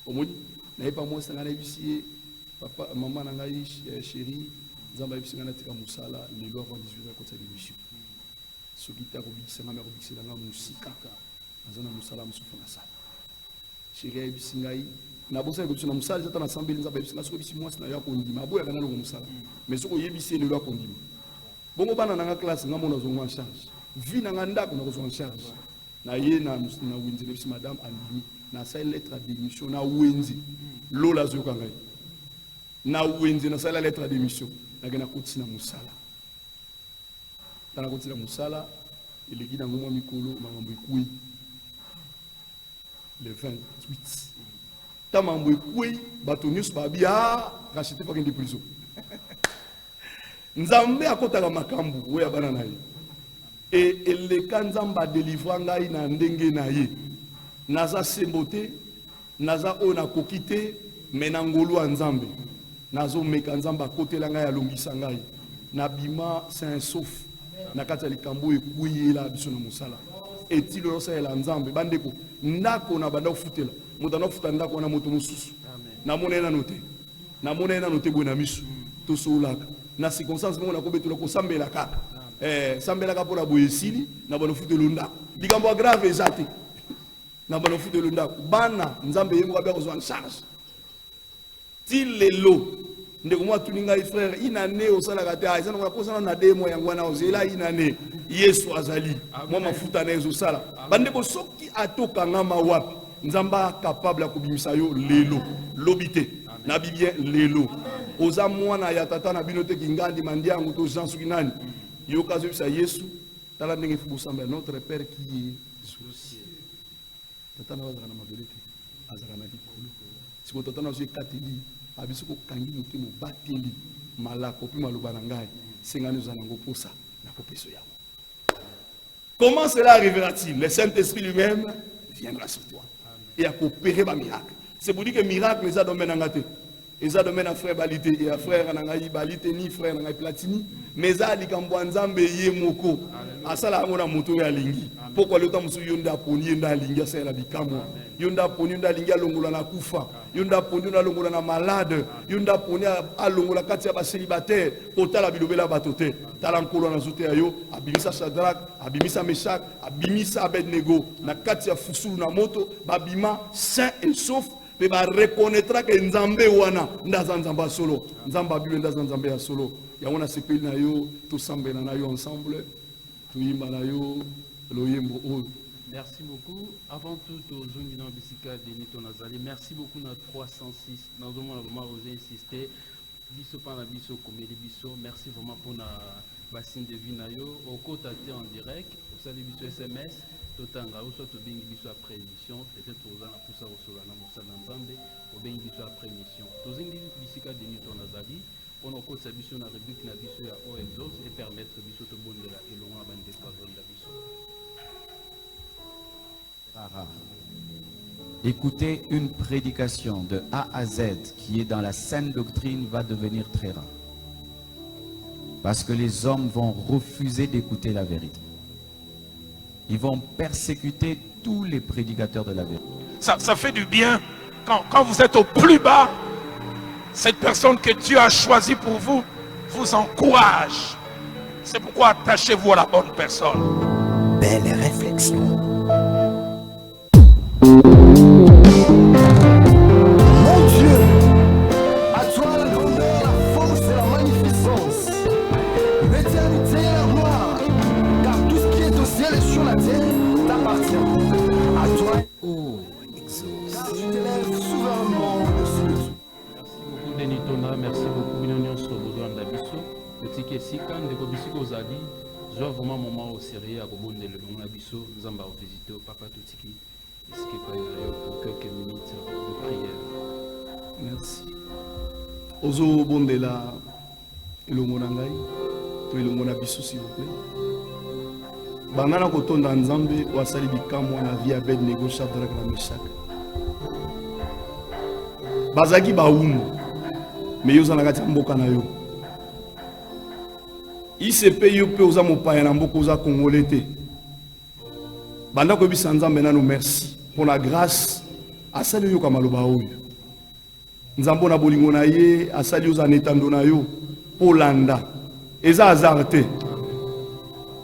Omoni na epa mo sanga na bisie papa maman nangai chérie nzamba bisinga na tika musala lelo avant 18h côté de l'émission. Soki ta kobikisa ngame kobikisa nga musika azana musala musufu na sala chérie bisingai na bosa ko tsuna musala zata na sambeli nzaba bisinga soko bisi mwasi na ya kondima boya kana longo musala mais soko yebisi le lo kondima bongo bana na nga classe nga mona zongo en charge vi na nga ndako na ko en charge na ye na winzi bisi madame andimi na sa lettre de démission na wenzi lola zo kangai na wenzi na sa lettre de démission na gena kotsina musala. Dans la côté de Moussala, il est dans le Mikolo, Mamambouikoui, le 28. Tant Mamambouikoui, Batonius Babia, racheté par une prison. Nzambe à côté de la Makambu, où est Bananaï. Et le Kanzamba délivranga na ndenge na ye. Naza sembote, Naza ona kokite, menangolo Nzambe. Nazo mekanzamba côté langa ya longisangai. Nabima saint sauf. Nakata likambo ekuyela biso na musala eti lo sa ela nzambe bandeko ndako na banda kufutela moto na kufuta ndako na moto mususu na mona ena note bwana misu to solaka na circonstance ngo na ko betula ko sambela kaka sambela ka pona boyesili na bana futelo ndako likambo grave ezate na bana futelo ndako bana nzambe yengo ba ko en charge ti lelo ndeko mwa tuninga frère inane osala kate a ezana ko sana na demo yango na ozela inane Yesu azali mwa mafuta na ezo sala bandeko soki atoka ngama wapi nzamba capable akubimisa yo lelo lobite na bibien lelo oza mwana ya tata na binote kingandi mandiango to Jean sukinani yo kazo bisa Yesu tala ndenge fubu samba notre père qui est sur le ciel tata na wazana mabelete azana na dikolo siko tata na zo kateli abisoko kangi mutimo bateli malako puis maloba na ngai sengani uzanango posa na kopeso yawo. Comment cela arrivera-t-il? Le Saint-Esprit lui-même viendra sur toi et à coopérer par miracle. C'est pour dire que miracle les a domaine en gâté eza domaine à frère Balite et à frère Nangaï Balite ni frère Nangaï Platini mais ça likambo nzambe ye moko asala ngona moto ya lingi pourquoi le temps musu yonda poni yonda lingi asala bikamo yonda poni yonda lingi alongola na kufa yonda poni yonda alongola na malade yonda poni alongola kati ya ba célibataire kotala bilobela batote tala nkolo na zote ayo abimisa Shadrach abimisa Meshach abimisa Abednego na kati ya fusulu na moto babima sain et sauf pe ba reconnaîtra que nzambe wana ndaza nzamba solo nzamba bibe ndaza nzambe ya solo ya wana sepeli na yo to sambela na yo ensemble to yimba na yo loyembo oyo. Merci beaucoup. Avant tout, aux Zungino Bissika de Nito Nazali, merci beaucoup à 306. Nous avons vraiment osé insister. Biso pana biso comédie biso. Merci vraiment pour la bassine de Vinayo. Au côté en direct, au salut biso SMS. Totanga, ou soit au bing biso après émission. Peut-être aux ans pour ça au solana Moussana Nzambe. Au bing biso après émission. Aux Zungino Bissika de Nito Nazali. On a côté biso na rubrique na biso ya OEXOS et permettre biso de bonne la et l'on a bande de poison de biso. Écouter une prédication de A à Z qui est dans la saine doctrine va devenir très rare. Parce que les hommes vont refuser d'écouter la vérité. Ils vont persécuter tous les prédicateurs de la vérité. Ça fait du bien quand vous êtes au plus bas. Cette personne que Dieu a choisie pour vous, vous encourage. C'est pourquoi attachez-vous à la bonne personne. Belle réflexion. Mon Dieu, à toi la grandeur, la force et la magnificence, l'éternité et la gloire, car tout ce qui est au ciel et sur la terre t'appartient. À toi, Oh, exauce. car tu t'élèves souverainement au-dessus de tout. Merci beaucoup Denitona, merci beaucoup Binonion sur besoin d'Abisso. Le ticket Sikan, de Kobisiko Ozali, je vois vraiment un moment au sérieux à Kobonde le nom d'Abisso, nous allons visiter au Papa Totiki. Est-ce qu'il peut y pour quelques minutes de prière? Merci. Ozo bondela elongo na ngai to elongo na biso s'il vous plaît. Bangana kotonda nzambe wasali bikamwa na vie Abednego Shadrach na Meshach. Bazaki baunu mais yo zana kati mboka na yo. ICP yo pe oza mopaya na mboka oza congolais te. Banda ko bisa nzambe nanu merci pour la grâce asali yo kamaloba oyo. Nzambo na bolingo na ye asali yo za netando na yo polanda. Eza azarte.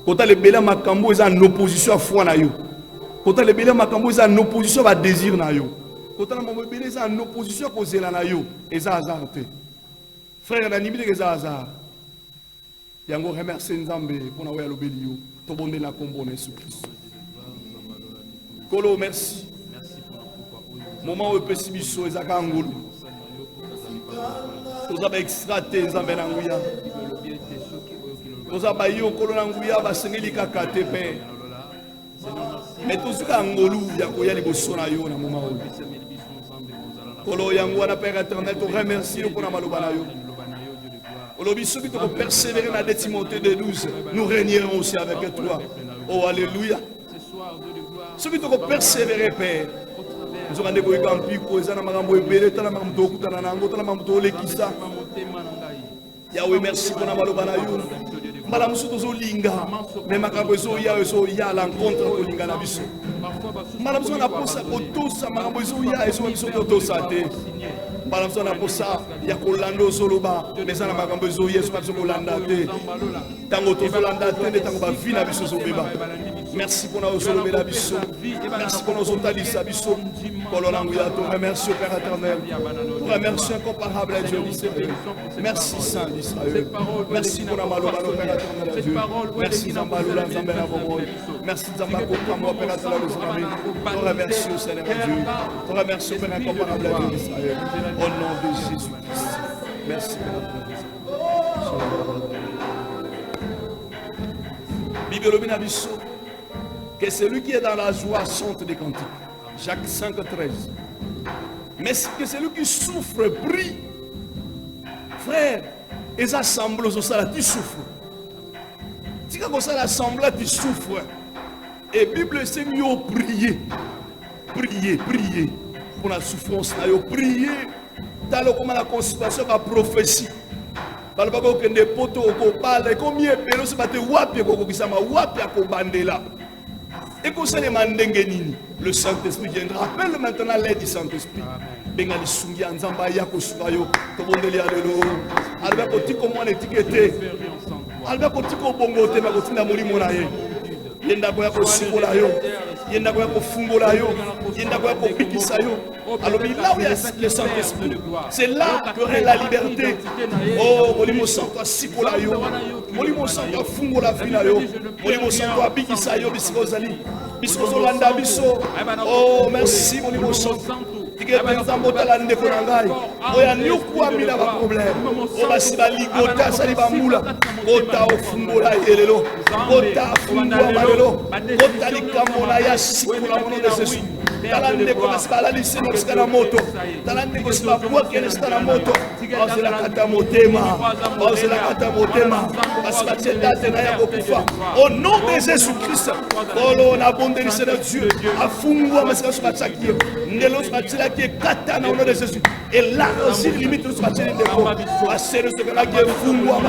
Kota le bela makambo eza en opposition à foi na yo. Kota le bela makambo eza en opposition à désir na yo. Kota na mambo bela eza en opposition à kozela na yo. Eza azarte. Frère na nimile eza azar. Yango remercie nzambe pour na oya lobeli yo. To bonde na kombo na Yesu Christ. Kolo merci. Moment où pesi biso ezaka ngolu. Toza ba extrater nzambe na nguya. Toza ba yo kolo na nguya ba sengeli kaka te pe. Mais tozuka ngolu ya koya liboso na yo na moment où. Kolo yango na Père éternel to remercie pour na maloba na yo. Olobi soki to persévérer na Timothée 2:12, nous régnerons aussi avec toi. Oh alléluia. Ceux qui doivent persévérer, Père, nous allons découvrir qu'en plus, ils ont makambo ebele, tala makambo okutana nango, tala makambo olekisa. Yahweh merci pour na maloba na yo. Mbala musu tozo linga, mais makambo ezo ya à l'encontre ko linga na biso. Mbala musu na posa kotosa makambo ezo biso kotosa te. Mbala musu na posa ya kolando zoloba, mais ça na makambo ezo biso kolanda te. Tango tozo landa te, tango ba vie na biso zo beba. Merci pour nous sauver la biso. Merci pour nous ôter la biso. Remercie au Père éternel. Remercie incomparable à Dieu d'Israël. Merci Saint d'Israël. Merci pour la maloba au Père éternel à Dieu. Merci Zambaloula Zambela Bobo. Merci Zambako pour moi Père éternel aux amis. Nous remercions au Seigneur Dieu. Nous remercions au Père incomparable à Dieu d'Israël. Au nom de Jésus-Christ. Merci Père éternel. Bible Bisso. Que celui qui est dans la joie chante des cantiques. Jacques 5:13. Mais que celui qui souffre prie. Frère, les assemblées au salaire, tu souffres. Si quand ça l'assemblée, tu souffres. Et la Bible c'est mieux prier. Prier, prier. Pour la souffrance, prier talo comme la consultation la prophétie balobaka okende poto okopala ekomi ebele oso bate wapi ekokokisama wapi akobandela ekosalema ndenge nini. Le Saint-Esprit viendra. Appelle maintenant l'aide du Saint-Esprit. Benga lisungi ya nzamba ya kosuka yo tobondeli ya lelo alba kotiko mwana etikete alba kotiko bongo te na kotinda molimo na ye yenda ko ya kosikola yo yenda ko ya kofungola yo yenda ko ya kobikisa yo. Alors là où il y a le Saint-Esprit, c'est là que règne la liberté. Oh, molimo santo sikola yo molimo santo fungola vina yo molimo santo abikisa yo bisiko zali bisiko zolanda biso. Oh, merci molimo santo. Oya nyukwamila ba problème obasi baligota sali bambula ota ofungola elelo ota fungola lelo ota likamona ya sikula mono de Jésus talande ko basala liseno skala moto talande ko sba kwa kene skala moto ozela kata motema basba tenda tena ya kokufa au nom de Jésus Christ. Oh, on a abondé le Seigneur Dieu afungwa masika sba tsaki ndelo sba tsaki kata na au nom de Jésus. Et là aussi limite nous sba tsaki ndeko basero skala ke fungwa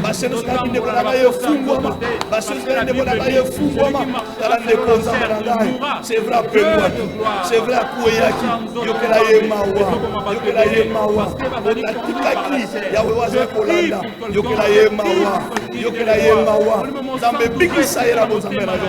basero skala ndeko na ye fungwa basero skala ndeko na ye fungwa talande ko nzamba. C'est vrai que c'est vrai que yokela ye mawa otatikaki ya wewaza kolanda yokela ye mawa zambe bikisa ye na bozambe na yo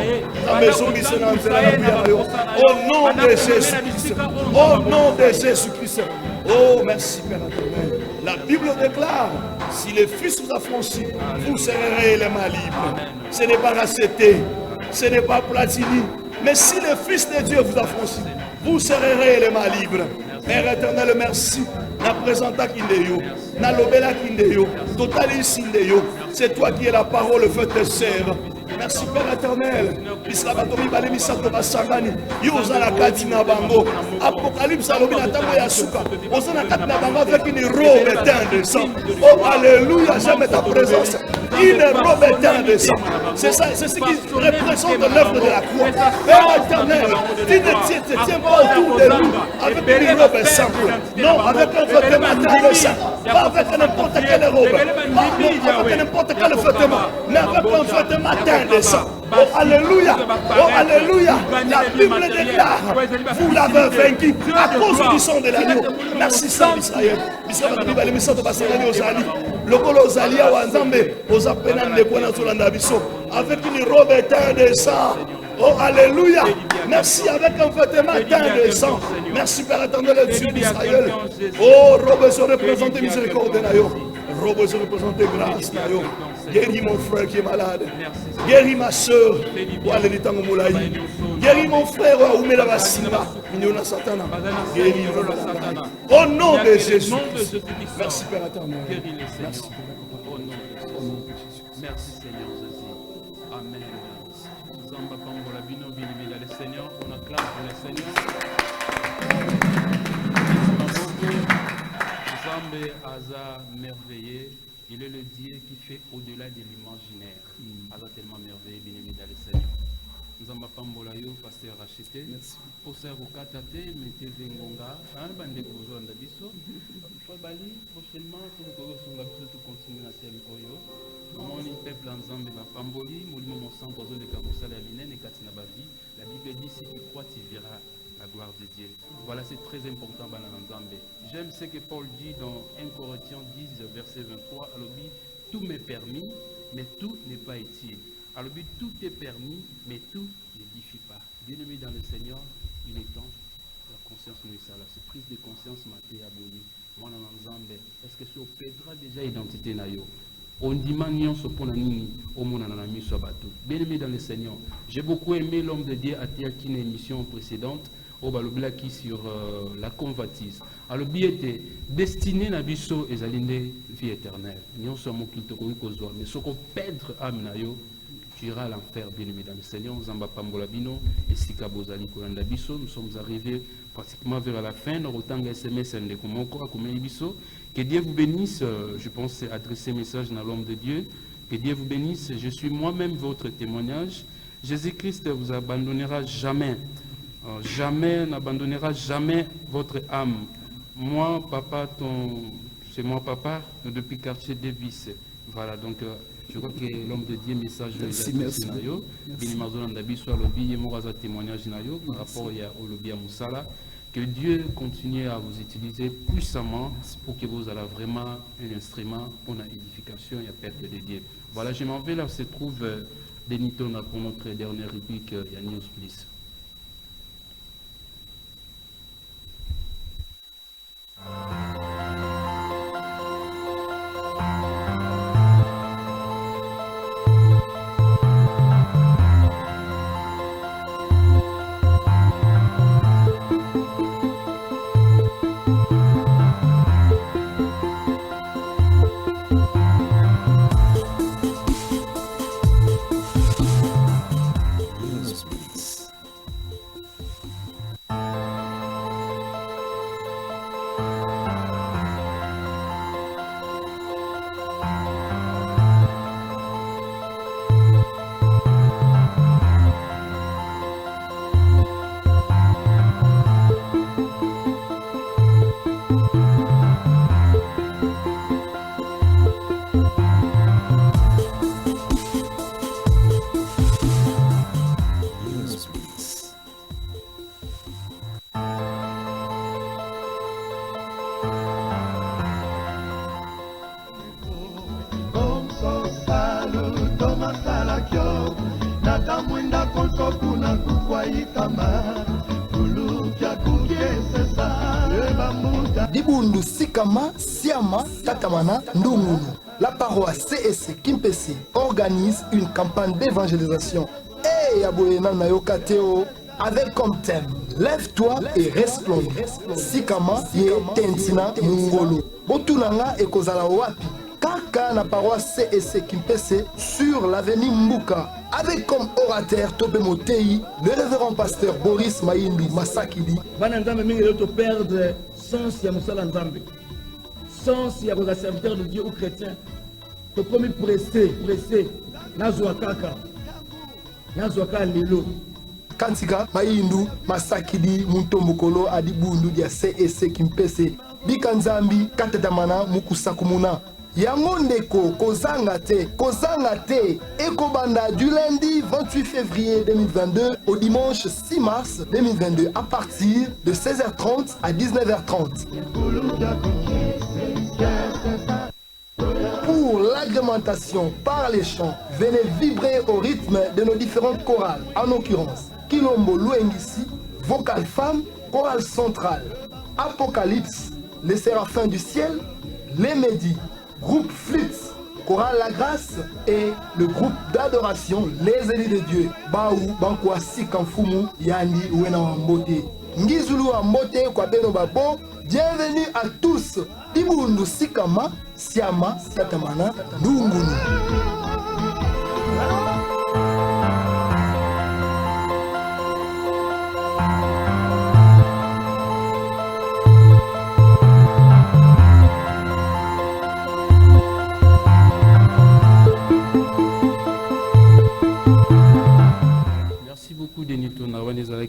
zambe zongisa na nzela na buya na yo au nom de Jésus Christ. Au nom de Jésus Christ. Oh, merci Père éternel. La Bible déclare, si le Fils vous a franchi, vous serez réellement libre. Ce n'est pas racheté, ce n'est pas platini, mais si le Fils de Dieu vous a franchi, vous serez réellement libre. Père éternel, merci. Na présenta kindeyo, na lobela kindeyo, totali sindeyo. C'est toi qui es la parole faite de serre. Merci Père éternel. Bislabatomi balemi sato basangani. Yozala katina bango. Apocalypse alobi na tango ya suka. Ozana katina bango avec une robe teinte de sang. Oh alléluia, j'aime ta présence. Une robe teinte de sang. C'est ça, c'est ce qui représente l'œuvre de la croix. Père éternel, tu ne tiens pas autour de nous avec une robe simple. Non, avec un vêtement teint de sang. Pas avec n'importe quelle robe. Pas avec n'importe quel vêtement. Mais avec un vêtement teint de sang. Oh alléluia. Oh alléluia. La Bible déclare, vous l'avez vaincu à cause du sang de l'agneau. Merci Saint Israël. Avec une robe teinte de sang. Oh alléluia. Merci avec un vêtement teint de sang. Merci Père éternel Dieu d'Israël. Oh robe se représente miséricorde nayo. Robe se représente grâce nayo. Guéris mon frère qui est malade. Guéris ma soeur. Guéris mon frère. Guéris au nom de Jésus. Merci Père éternel. Merci. Merci Seigneur Jésus. Amen. Zamba Pambola Bino Bilibila le Seigneur. On acclame pour le Seigneur. Zambé Aza merveilleux. Il est le Dieu qui fait au-delà de l'imaginaire. Aza tellement merveilleux, Bilibila le Seigneur. Zamba Pambola yo, pasteur racheté. Pour ça, vous catatez, mettez Vengonga. Un bandé pour vous en d'abisso. Bali, prochainement, tout continue à thème Oyo. Mon peuple en Zambie, Pamboli, Moulimo Monsanto, de Kaboussala, Minen et Katina Bavi. La Bible dit si tu crois, tu verras la gloire de Dieu. Voilà, c'est très important dans Zambie. J'aime ce que Paul dit dans 1 Corinthiens 10, verset 23. Alors, tout m'est permis, mais tout n'est pas utile. Alors, tout est permis, mais tout n'édifie pas. Bien-aimé dans le Seigneur, il est temps. La conscience nous est là. C'est prise de conscience, Maté Aboni. Moi, dans Zambie, est-ce que c'est au Pedra déjà identité nayo? On dit manion ce pour nini au monde en ami soit bateau. Bien-aimé dans le Seigneur, j'ai beaucoup aimé l'homme de Dieu à une émission précédente au Baloblaki sur la convoitise. Alors bien était destiné à biso et zalinde vie éternelle. Nous sommes qui te connaissons mais ce qu'on perdre âme nayo tu iras à l'enfer, bien-aimé dans le Seigneur. Zamba Pambola Bino et Sika Bozali Kolanda Biso. Nous sommes arrivés pratiquement vers la fin. Nous avons SMS et Biso. Que Dieu vous bénisse. Je pense adresser message dans l'homme de Dieu. Que Dieu vous bénisse. Je suis moi-même votre témoignage. Jésus-Christ vous abandonnera jamais. Jamais n'abandonnera jamais votre âme. Moi, papa, c'est moi, papa, depuis quartier Davis. Voilà, donc je crois que l'homme de Dieu, message merci. témoignage par rapport au lobby à Moussala. Que Dieu continue à vous utiliser puissamment pour que vous ayez vraiment un instrument pour l'édification et la perte de Dieu. Voilà, je m'en vais là, se trouve Denitona pour notre dernière rubrique, News Please. Dibundu Sikama Siama Tatamana Ndungulu. La paroisse CSC Kimpesi organise une campagne d'évangélisation. Et Aboyena Nayokateo avec comme thème Lève-toi et resplendis. Sikama Ye Tentina Mungolo. Botunanga et Kozala Wapi. Kaka na paroisse CSC Kimpese sur l'avenue Mbuka. Avec comme orateur Tobé Motei, le révérend pasteur Boris Maïndu Masakili. Bananzambe mingi leo perdre sens ya musala nzambe. Sens ya koza serviteur de Dieu ou chrétien. To komi pressé, nazwa kaka. Nazwa kaka lelo. Kantika Maïndu Masakili Muntombokolo Adibundu dia CSC Kimpese. Bikanzambi Katetamana Mukusakumuna. Yango ndeko kozanga te ekobanda du lundi 28 février 2022 au dimanche 6 mars 2022 à partir de 16h30 à 19h30. Pour l'agrémentation par les chants, venez vibrer au rythme de nos différentes chorales, en l'occurrence Kilombo Louengisi, Vocal Femme, Chorale Centrale, Apocalypse, les Séraphins du Ciel, les Médis, Groupe Flitz, Chorale La Grâce et le groupe d'adoration Les Élus de Dieu, Baou, Bankwa Sikamfumu, Yandi, Wena Wambote. Ngizulu Wambote, Kwabeno Babo, bienvenue à tous. Dibundu Sikama, Siama, Tatamana, Ndungulu.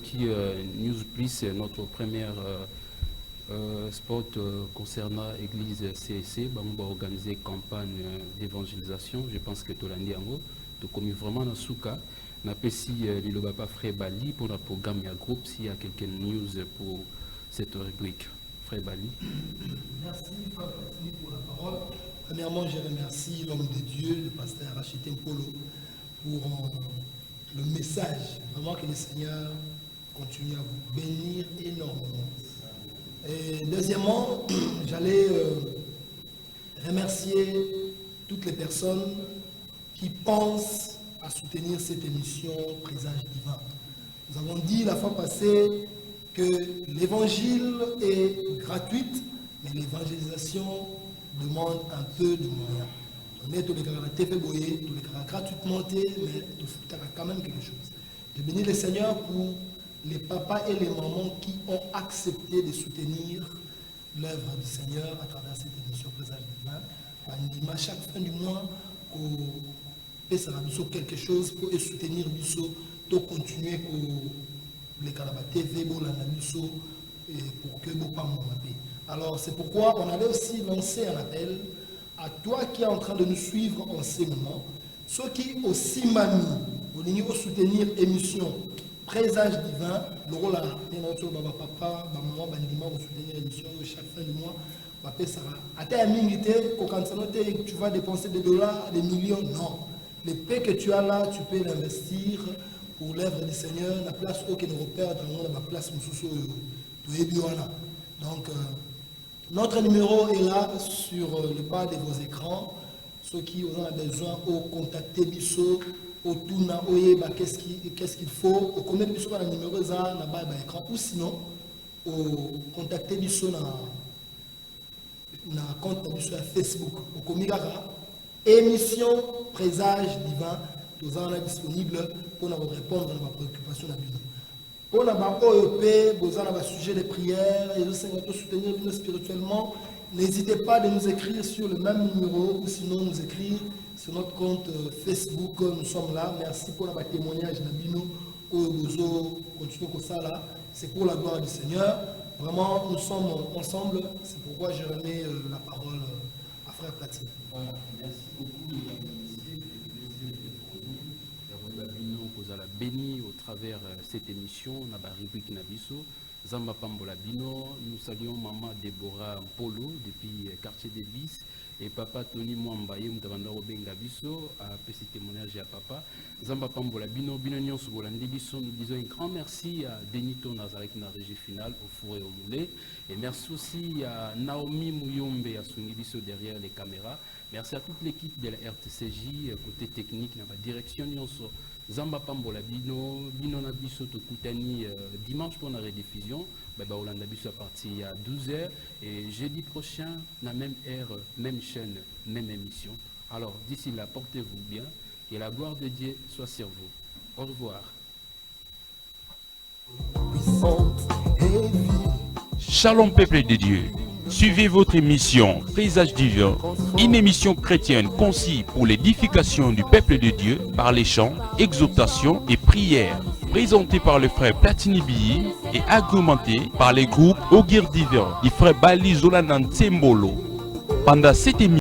Qui News Plus, notre première spot concernant l'église CSC, on va organiser campagne d'évangélisation. Je pense que Tolandi Ango, tu commis vraiment dans Souka. On appelle si le papa Frère Bali pour le programme et groupe, s'il y a quelques news pour cette rubrique. Frère Bali. Merci Frère Bali pour la parole. Premièrement, je remercie l'homme de Dieu, le pasteur Rachid Mpolo, pour le message. Vraiment que le Seigneur continue à vous bénir énormément. Et deuxièmement, j'allais remercier toutes les personnes qui pensent à soutenir cette émission Présage Divin. Nous avons dit la fois passée que l'évangile est gratuite, mais l'évangélisation demande un peu de moyens. On est tous les gratuitement, mais il faut quand même quelque chose. Je bénis le Seigneur pour les papas et les mamans qui ont accepté de soutenir l'œuvre du Seigneur à travers cette émission Présage Divin. Chaque fin du mois, on peut quelque chose pour soutenir Lusso, pour continuer pour les Kalaba TV, pour que vous pas m'en. Alors c'est pourquoi on allait aussi lancer un appel à toi qui es en train de nous suivre en ces moments, ceux qui aussi mamie, vous venez soutenir l'émission Présage divin, le rôle à papa, maman, bandima, vous soutenir l'émission chaque fin de mois. Tu vas dépenser des dollars, des millions, non. Le paix que tu as là, tu peux l'investir pour l'œuvre du Seigneur, la place où nous repère dans le monde, la place où donc, notre numéro est là sur le bas de vos écrans. Ceux qui ont besoin de contacter Bisso, au Tuna, qu'est-ce qu'il faut, au connaître Bisso dans le numéro dans le bas de l'écran, ou sinon, au contacter Bisso dans le compte de Facebook, au Komigara, émission Présage divin, nous sommes disponibles pour nous répondre à nos préoccupations. Pour nos sujets de prière et de soutenir spirituellement, n'hésitez pas à nous écrire sur le même numéro ou sinon nous écrire sur notre compte Facebook. Nous sommes là. Merci pour le témoignage d'Abino. Continuez comme ça là. C'est pour la gloire du Seigneur. Vraiment, nous sommes ensemble. C'est pourquoi je remets la parole à Frère Platine. Voilà. Merci beaucoup. Béni au travers cette émission, on a rubrique Nabiso, Zamba Pambola Bino, nous saluons maman Déborah Polo depuis quartier des Bis et papa Tony Mwambaye, Mtavanda Robenga Biso, a fait témoignage à papa. Zamba Pambola Bino, Binonion Sobolandi Biso, nous disons un grand merci à Denito Nazarek na régie finale, au four et au moulet. Et merci aussi à Naomi Mouyombe à Sungi Biso derrière les caméras. Merci à toute l'équipe de la RTCJ, côté technique, dans la direction Nyonso. Zamba Pambola Bino, Bino Nabiso Tokutani dimanche pour la rediffusion. Baba Olanda Biso à partir à 12h. Et jeudi prochain, la même heure, même chaîne, même émission. Alors d'ici là, portez-vous bien. Que la gloire de Dieu soit sur vous. Au revoir. Shalom peuple de Dieu. Suivez votre émission Présage divin, une émission chrétienne conçue pour l'édification du peuple de Dieu par les chants, exhortations et prières, présentée par le frère Platini Biyi et agrémentée par les groupes Ogir Divin et frère Bali Zolanan Tsembolo. Pendant cette émission,